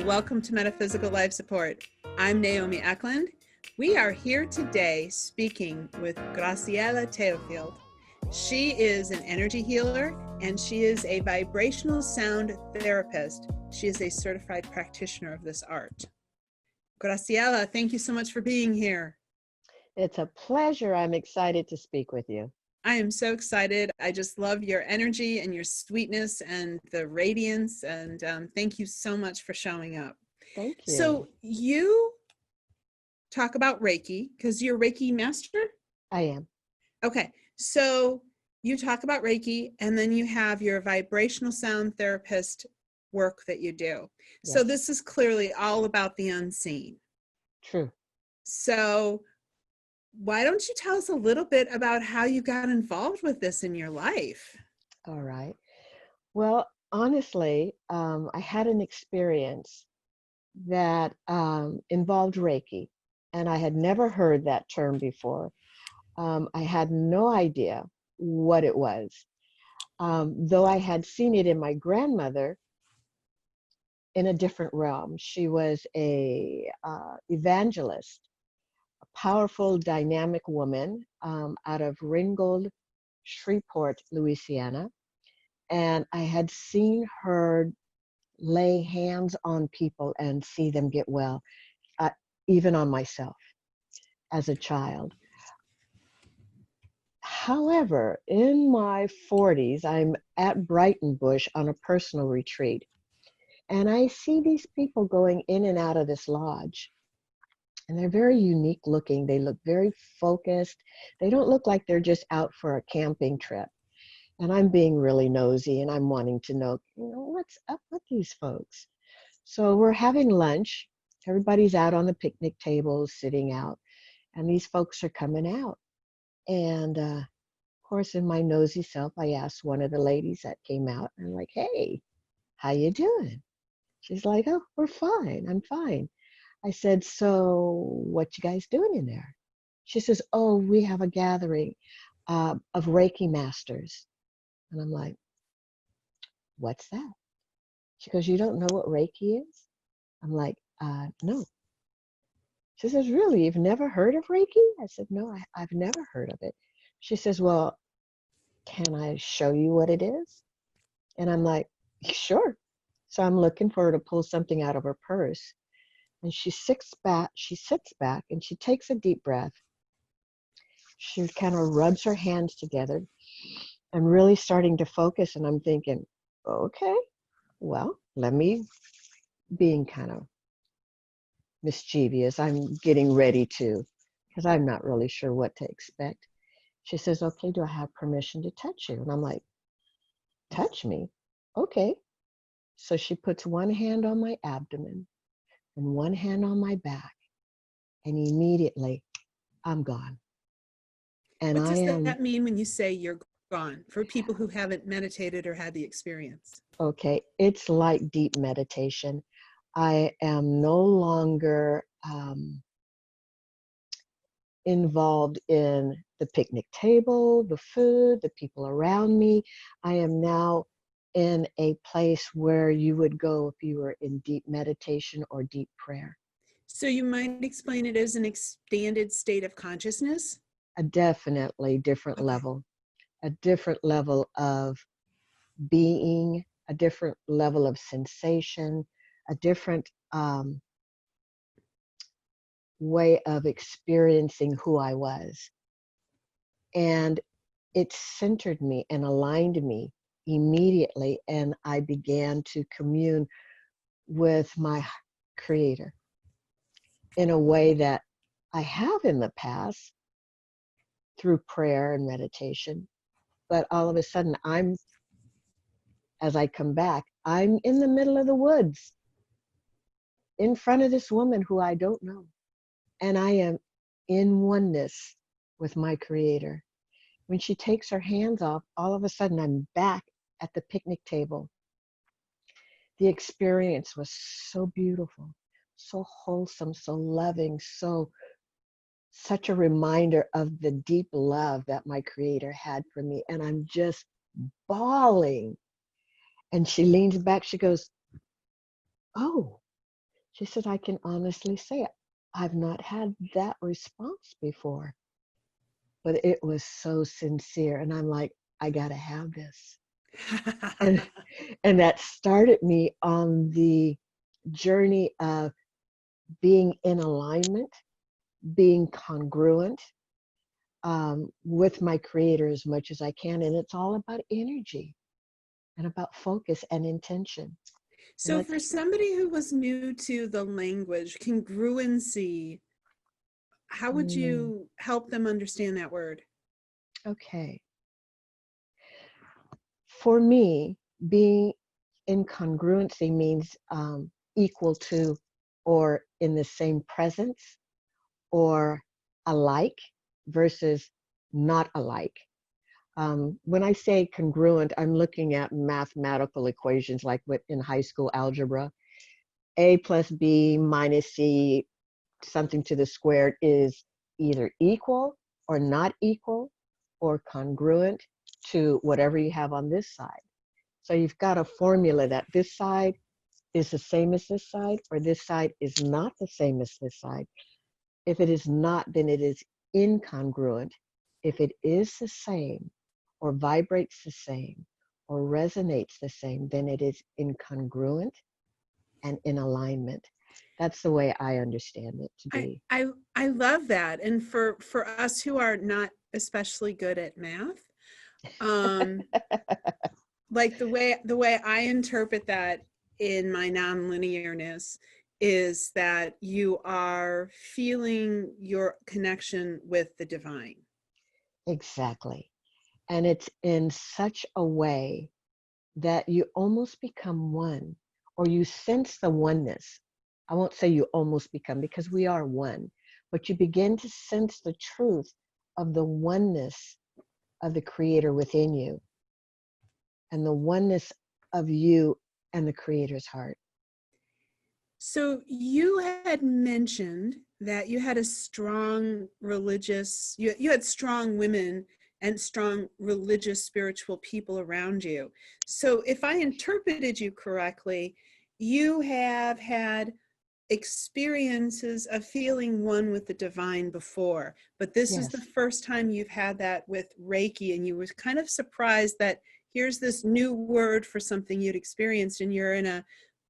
welcome to Metaphysical Life Support. I'm Naomi Eklund. We are here today speaking with Graciela Teofield. She is an energy healer and she is a vibrational sound therapist. She is a certified practitioner of this art. Graciela, thank you so much for being here. It's a pleasure. I'm excited to speak with you. I am so excited. I just love your energy and your sweetness and the radiance. And thank you so much for showing up. Thank you. So you talk about Reiki because you're a Reiki master? I am. Okay. So you talk about Reiki and then you have your vibrational sound therapist work that you do. Yes. So this is clearly all about the unseen. True. So why don't you tell us a little bit about how you got involved with this in your life? All right. Well, honestly, I had an experience that involved Reiki, and I had never heard that term before. I had no idea what it was, though I had seen it in my grandmother in a different realm. She was a evangelist, powerful, dynamic woman out of Ringgold, Shreveport, Louisiana. And I had seen her lay hands on people and see them get well, even on myself as a child. However, in my 40s, I'm at Brighton Bush on a personal retreat. And I see these people going in and out of this lodge. And they're very unique looking. They look very focused. They don't look like they're just out for a camping trip. And I'm being really nosy and I'm wanting to know, what's up with these folks? So we're having lunch. Everybody's out on the picnic tables, sitting out. And these folks are coming out. And of course, in my nosy self, I asked one of the ladies that came out, I'm like, hey, how you doing? She's like, oh, we're fine. I'm fine. I said, so what you guys doing in there? She says, oh, we have a gathering of Reiki masters. And I'm like, what's that? She goes, you don't know what Reiki is? I'm like, no. She says, really, you've never heard of Reiki? I said, no, I've never heard of it. She says, well, can I show you what it is? And I'm like, sure. So I'm looking for her to pull something out of her purse. And she sits back and she takes a deep breath. She kind of rubs her hands together and really starting to focus. And I'm thinking, okay, well, let me, being kind of mischievous, I'm getting ready to, because I'm not really sure what to expect. She says, okay, do I have permission to touch you? And I'm like, touch me? Okay. So she puts one hand on my abdomen and one hand on my back, and immediately I'm gone. And what does that mean when you say you're gone, for people who haven't meditated or had the experience? Okay, it's like deep meditation. I am no longer involved in the picnic table, the food, the people around me. I am now in a place where you would go if you were in deep meditation or deep prayer. So you might explain it as an expanded state of consciousness? A definitely different level, a different level of being, a different level of sensation, a different way of experiencing who I was. And it centered me and aligned me immediately, and I began to commune with my creator in a way that I have in the past through prayer and meditation. But all of a sudden, as I come back, I'm in the middle of the woods in front of this woman who I don't know. And I am in oneness with my creator. When she takes her hands off, all of a sudden I'm back at the picnic table. The experience was so beautiful, so wholesome, so loving, such a reminder of the deep love that my creator had for me. And I'm just bawling. And she leans back, she goes, oh, She said, I can honestly say I've not had that response before, but it was so sincere. And I'm like, I got to have this. And, and that started me on the journey of being in alignment, being congruent with my creator as much as I can. And it's all about energy and about focus and intention. And So for somebody who was new to the language, congruency, how would mm, you help them understand that word? okay. For me, being in congruency means equal to or in the same presence or alike versus not alike. When I say congruent, I'm looking at mathematical equations like in high school algebra. A plus B minus C, something to the squared, is either equal or not equal or congruent to whatever you have on this side. So you've got a formula that this side is the same as this side, or this side is not the same as this side. If it is not, then it is incongruent. If it is the same, or vibrates the same, or resonates the same, then it is incongruent and in alignment. That's the way I understand it to I be. I I love that. And for us who are not especially good at math, um, like the way I interpret that in my nonlinearness is that you are feeling your connection with the divine. Exactly. And it's in such a way that you almost become one, or you sense the oneness. I won't say you almost become, because we are one, but you begin to sense the truth of the oneness of the creator within you and the oneness of you and the creator's heart. So you had mentioned that you had a strong religious, you had strong women and strong religious spiritual people around you. So if I interpreted you correctly, you have had experiences of feeling one with the divine before, but this is the Yes, first time you've had that with Reiki, and you were kind of surprised that here's this new word for something you'd experienced, and you're in a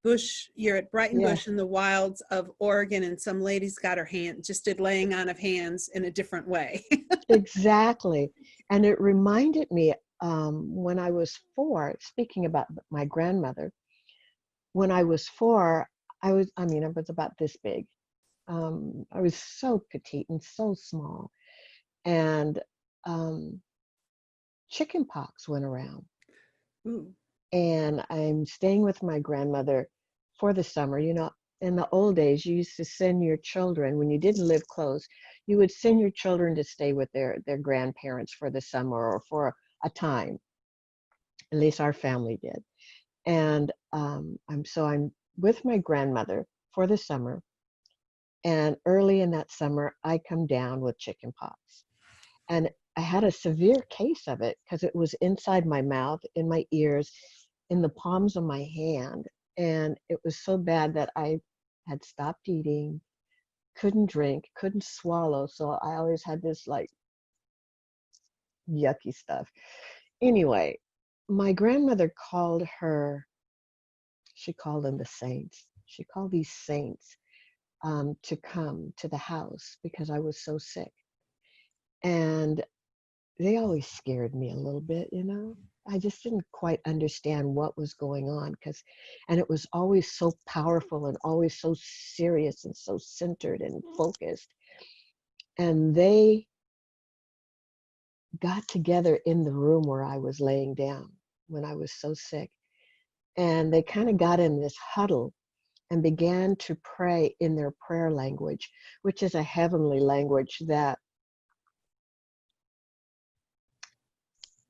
bush, you're at Brighton Bush yes, in the wilds of Oregon, and some lady's got her hand, just did laying on of hands in a different way. exactly. And it reminded me when I was 4, speaking about my grandmother, when I was 4, I was about this big. I was so petite and so small. And um, chicken pox went around. Ooh. And I'm staying with my grandmother for the summer. You know, in the old days, you used to send your children, when you didn't live close, you would send your children to stay with their grandparents for the summer or for a time. At least our family did. And I'm with my grandmother for the summer. And early in that summer, I come down with chicken pox. And I had a severe case of it because it was inside my mouth, in my ears, in the palms of my hand. And it was so bad that I had stopped eating, couldn't drink, couldn't swallow. So I always had this like yucky stuff. Anyway, my grandmother she called them the saints. She called these saints to come to the house because I was so sick. And they always scared me a little bit, you know. I just didn't quite understand what was going on and it was always so powerful and always so serious and so centered and focused. And they got together in the room where I was laying down when I was so sick. And they kind of got in this huddle and began to pray in their prayer language, which is a heavenly language that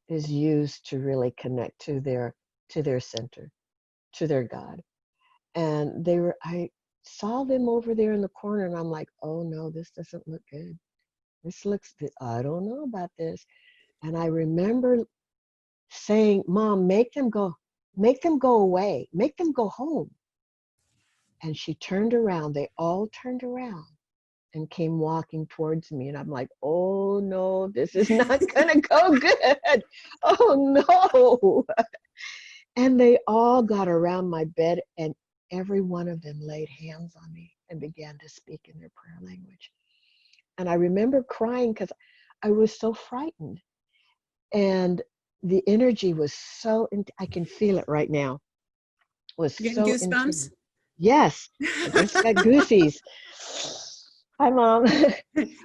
is used to really connect to their center, to their God. And I saw them over there in the corner, and I'm like, oh no, this doesn't look good. I don't know about this. And I remember saying, Mom, make them go away, make them go home. And she turned around. They all turned around and came walking towards me. And I'm like, oh no, this is not going to go good. Oh no. And they all got around my bed, and every one of them laid hands on me and began to speak in their prayer language. And I remember crying because I was so frightened. And the energy was so, I can feel it right now, was You're getting so goosebumps? intense. Yes, I just got goosies. Hi, Mom. Good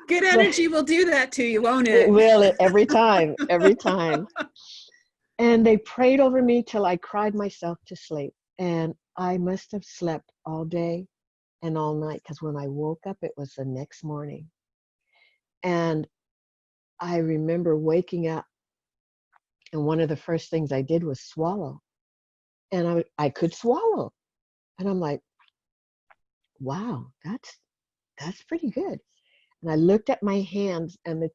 But energy will do that to you, won't it it? will every time, every time. And they prayed over me till I cried myself to sleep. And I must have slept all day and all night, because when I woke up, it was the next morning. And I remember waking up, and one of the first things I did was swallow. And I could swallow. And I'm like, wow, that's pretty good. And I looked at my hands, and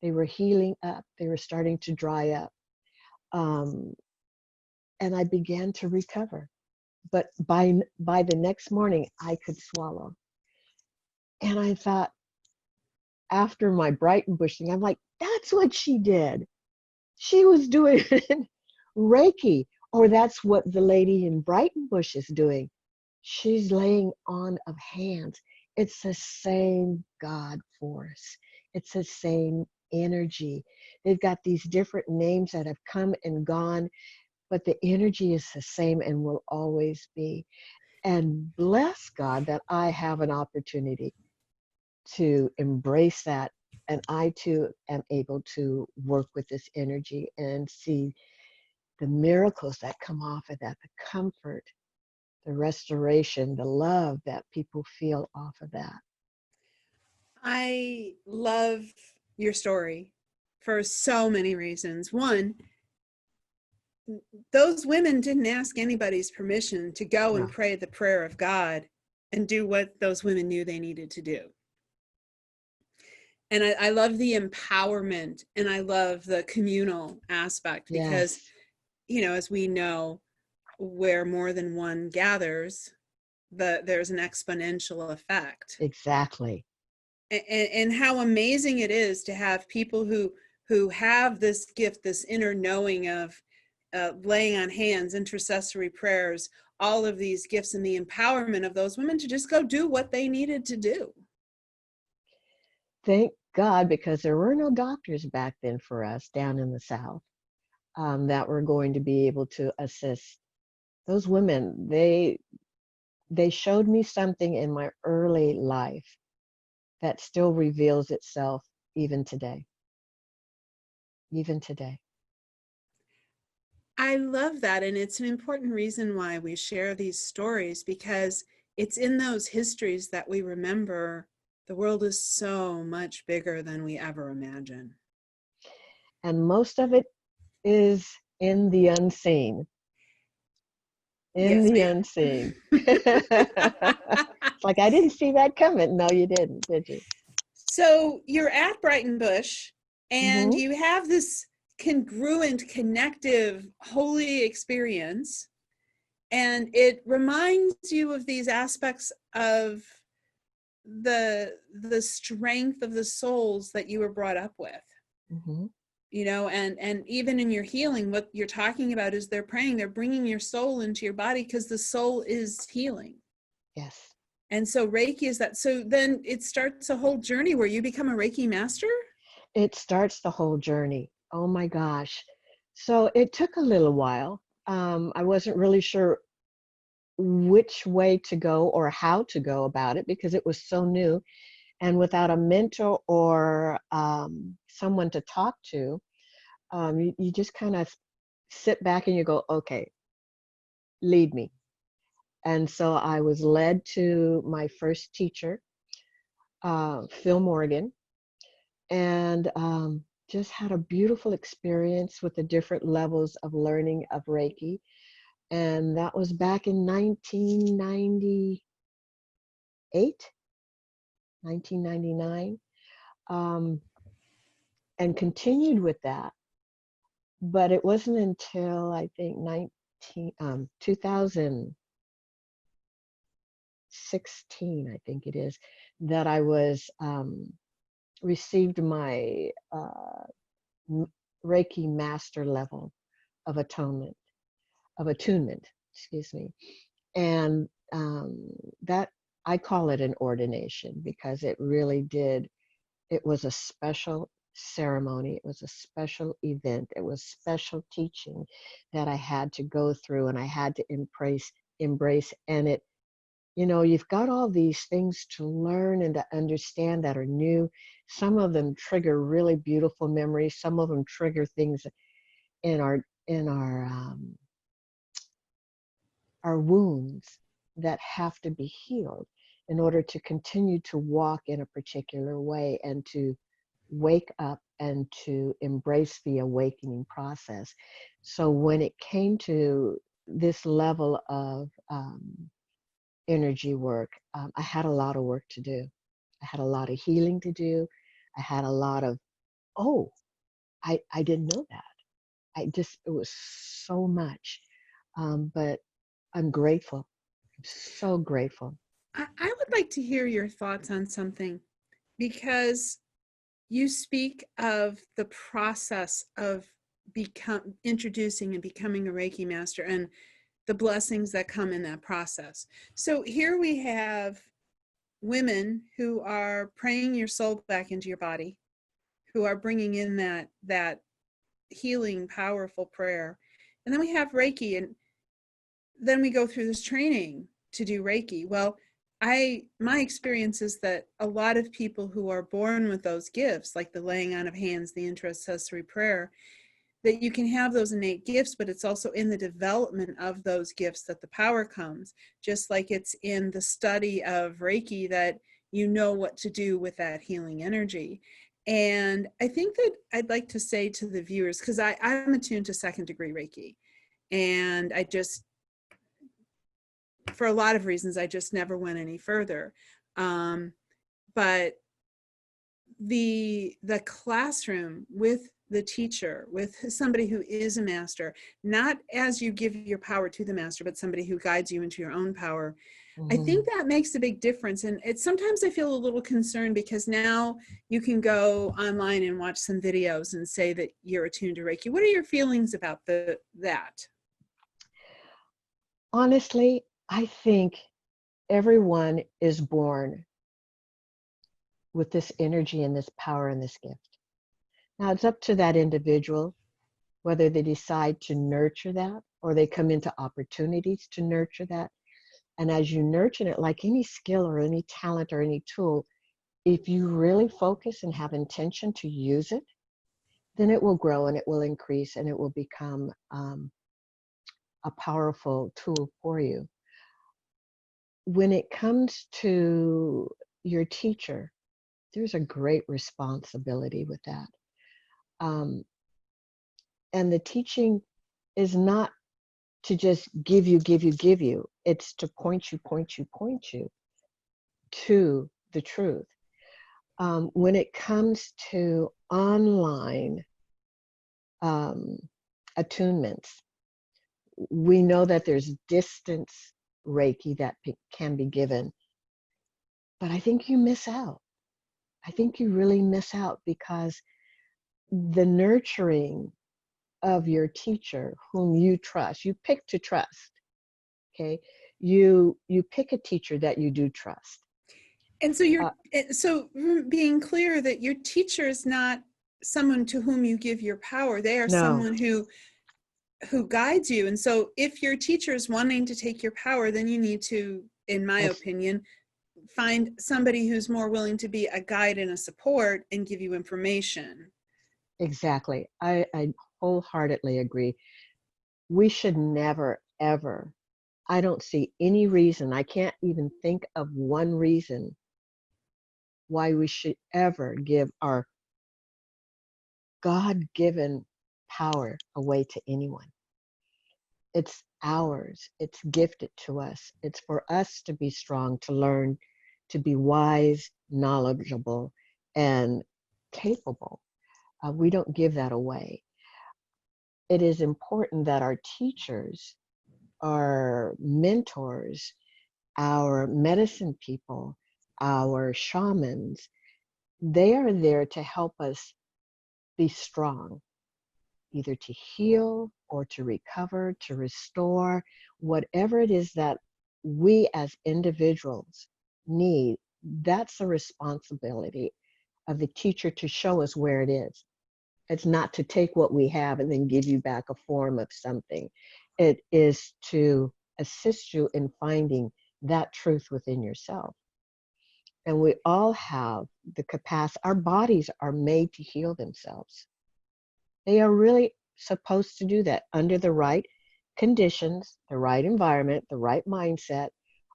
they were healing up. They were starting to dry up. Um, and I began to recover. But by the next morning, I could swallow. And I thought, after my Brighton Bush thing, I'm like, that's what she did. She was doing Reiki, or that's what the lady in Brighton Bush is doing. She's laying on of hands. It's the same God force. It's the same energy. They've got these different names that have come and gone, but the energy is the same and will always be. And bless God that I have an opportunity to embrace that. And I too am able to work with this energy and see the miracles that come off of that, the comfort, the restoration, the love that people feel off of that. I love your story for so many reasons. One, those women didn't ask anybody's permission to go and No. pray the prayer of God and do what those women knew they needed to do. And I love the empowerment, and I love the communal aspect, because, Yes, as we know, where more than one gathers, there's an exponential effect. exactly. And how amazing it is to have people who have this gift, this inner knowing of laying on hands, intercessory prayers, all of these gifts, and the empowerment of those women to just go do what they needed to do. Thank God, because there were no doctors back then for us down in the South, that were going to be able to assist those women. They showed me something in my early life that still reveals itself even today. Even today. I love that. And it's an important reason why we share these stories, because it's in those histories that we remember the world is so much bigger than we ever imagined. And most of it is in the unseen. In Yes, the ma'am. unseen. It's like, I didn't see that coming. No, you didn't, did you? So you're at Brighton Bush, and Mm-hmm. you have this congruent, connective, holy experience. And it reminds you of these aspects of the strength of the souls that you were brought up with. Mm-hmm. And even in your healing, what you're talking about is they're praying, they're bringing your soul into your body, because the soul is healing. Yes. And so Reiki is that. So then it starts a whole journey where you become a Reiki master. It starts the whole journey. Oh my gosh. So it took a little while. I wasn't really sure which way to go or how to go about it, because it was so new. And without a mentor or someone to talk to, you just kind of sit back and you go, okay, lead me. And so I was led to my first teacher, Phil Morgan, and just had a beautiful experience with the different levels of learning of Reiki. And that was back in 1998, 1999, and continued with that. But it wasn't until I think 2000, 16, I think it is, that I was received my Reiki master level of attunement, excuse me. And that, I call it an ordination, because it really did, it was a special ceremony. It was a special event. It was special teaching that I had to go through, and I had to embrace. And it, you've got all these things to learn and to understand that are new. Some of them trigger really beautiful memories. Some of them trigger things in our wounds that have to be healed in order to continue to walk in a particular way and to wake up and to embrace the awakening process. So when it came to this level of energy work, I had a lot of work to do. I had a lot of healing to do. I had a lot of, oh, I didn't know that. It was so much. But I'm grateful. I'm so grateful. I would like to hear your thoughts on something, because you speak of the process of introducing and becoming a Reiki master and the blessings that come in that process. So here we have women who are praying your soul back into your body, who are bringing in that healing, powerful prayer. And then we have Reiki, and then we go through this training to do Reiki. Well, my experience is that a lot of people who are born with those gifts, like the laying on of hands, the intercessory prayer, that you can have those innate gifts, but it's also in the development of those gifts that the power comes, just like it's in the study of Reiki that you know what to do with that healing energy. And I think that I'd like to say to the viewers, because I'm attuned to second degree Reiki, and for a lot of reasons, I just never went any further. But the classroom with the teacher, with somebody who is a master, not as you give your power to the master, but somebody who guides you into your own power, I think that makes a big difference. And it's sometimes I feel a little concerned, because now you can go online and watch some videos and say that you're attuned to Reiki. What are your feelings about that? Honestly, I think everyone is born with this energy and this power and this gift. Now it's up to that individual whether they decide to nurture that, or they come into opportunities to nurture that. And as you nurture it, like any skill or any talent or any tool, if you really focus and have intention to use it, then it will grow and it will increase and it will become a powerful tool for you. When it comes to your teacher, there's a great responsibility with that. And the teaching is not to just give you. It's to point you to the truth. When it comes to online attunements, we know that there's distance Reiki that can be given, but I think you miss out. I think you really miss out, because the nurturing of your teacher whom you trust, you pick to trust, okay? You pick a teacher that you do trust. And so being clear that your teacher is not someone to whom you give your power. They are someone who guides you. And so if your teacher is wanting to take your power, then you need to, in my opinion, find somebody who's more willing to be a guide and a support and give you information. Exactly. I wholeheartedly agree. We should never, ever, I don't see any reason, I can't even think of one reason why we should ever give our God-given power away to anyone. It's ours. It's gifted to us. It's for us to be strong, to learn, to be wise, knowledgeable, and capable. We don't give that away. It is important that our teachers, our mentors, our medicine people, our shamans, they are there to help us be strong, either to heal or to recover, to restore, whatever it is that we as individuals need. That's the responsibility of the teacher, to show us where it is. It's not to take what we have and then give you back a form of something. It is to assist you in finding that truth within yourself. And we all have the capacity. Our bodies are made to heal themselves. They are really supposed to do that under the right conditions, the right environment, the right mindset.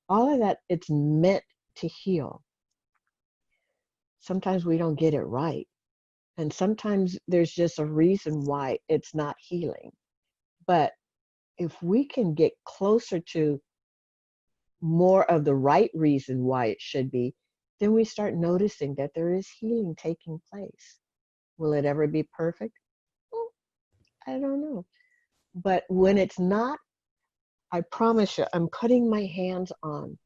All of that, it's meant to heal. Sometimes we don't get it right. And sometimes there's just a reason why it's not healing. But if we can get closer to more of the right reason why it should be, then we start noticing that there is healing taking place. Will it ever be perfect? Well, I don't know. But when it's not, I promise you, I'm putting my hands on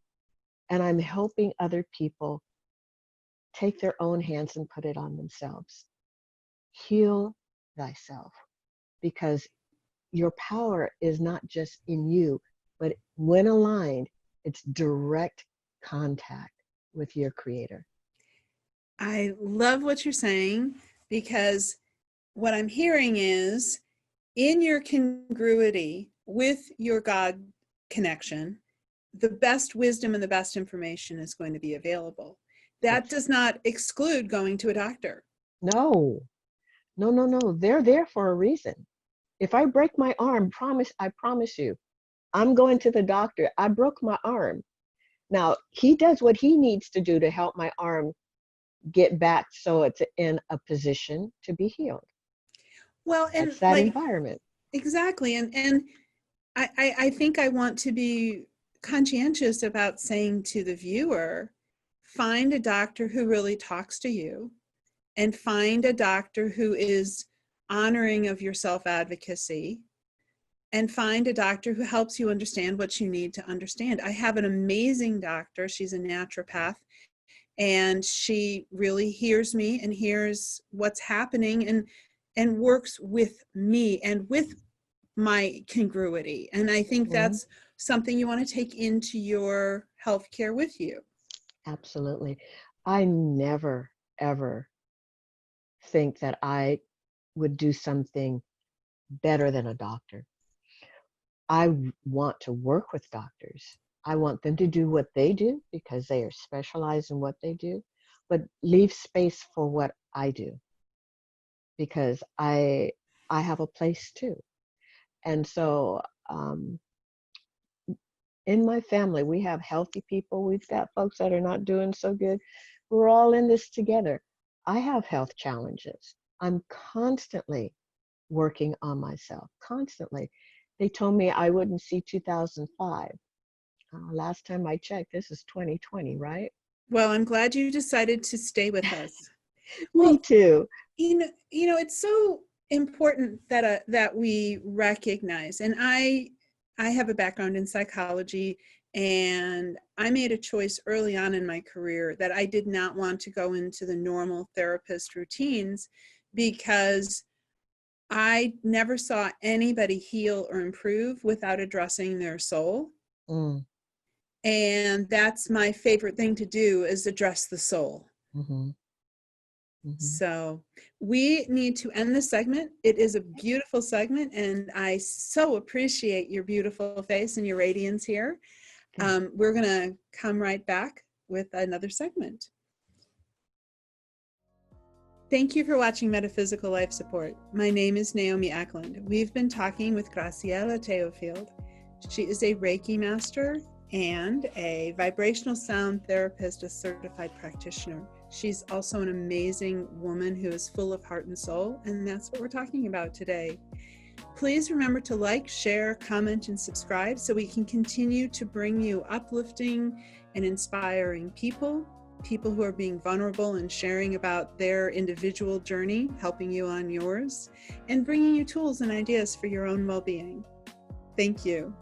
and I'm helping other people take their own hands and put it on themselves. Heal thyself, because your power is not just in you, but when aligned, it's direct contact with your creator. I love what you're saying, because what I'm hearing is, in your congruity with your God connection, the best wisdom and the best information is going to be available. That does not exclude going to a doctor. No. They're there for a reason. If I break my arm, I promise you, I'm going to the doctor. I broke my arm. Now, he does what he needs to do to help my arm get back so it's in a position to be healed. Well, and that's that environment. Exactly. And I think I want to be conscientious about saying to the viewer, find a doctor who really talks to you, and find a doctor who is honoring of your self-advocacy, and find a doctor who helps you understand what you need to understand. I have an amazing doctor. She's a naturopath, and she really hears me and hears what's happening and works with me and with my congruity. And I think that's something you want to take into your healthcare with you. Absolutely. I never, ever think that I would do something better than a doctor. I want to work with doctors. I want them to do what they do because they are specialized in what they do, but leave space for what I do, because I have a place too. And so in my family, we have healthy people. We've got folks that are not doing so good. We're all in this together. I have health challenges. I'm constantly working on myself, constantly. They told me I wouldn't see 2005. Last time I checked, this is 2020, right? Well, I'm glad you decided to stay with us. Me too. You know, it's so important that we recognize, and I have a background in psychology, and I made a choice early on in my career that I did not want to go into the normal therapist routines, because I never saw anybody heal or improve without addressing their soul. And that's my favorite thing to do, is address the soul. So we need to end this segment. It is a beautiful segment, and I so appreciate your beautiful face and your radiance here. We're going to come right back with another segment. Thank you for watching Metaphysical Life Support. My name is Naomi Eklund. We've been talking with Graciela Teofield. She is a Reiki master and a vibrational sound therapist, a certified practitioner. She's also an amazing woman who is full of heart and soul, and that's what we're talking about today. Please remember to like, share, comment, and subscribe so we can continue to bring you uplifting and inspiring people who are being vulnerable and sharing about their individual journey, helping you on yours, and bringing you tools and ideas for your own well-being. Thank you.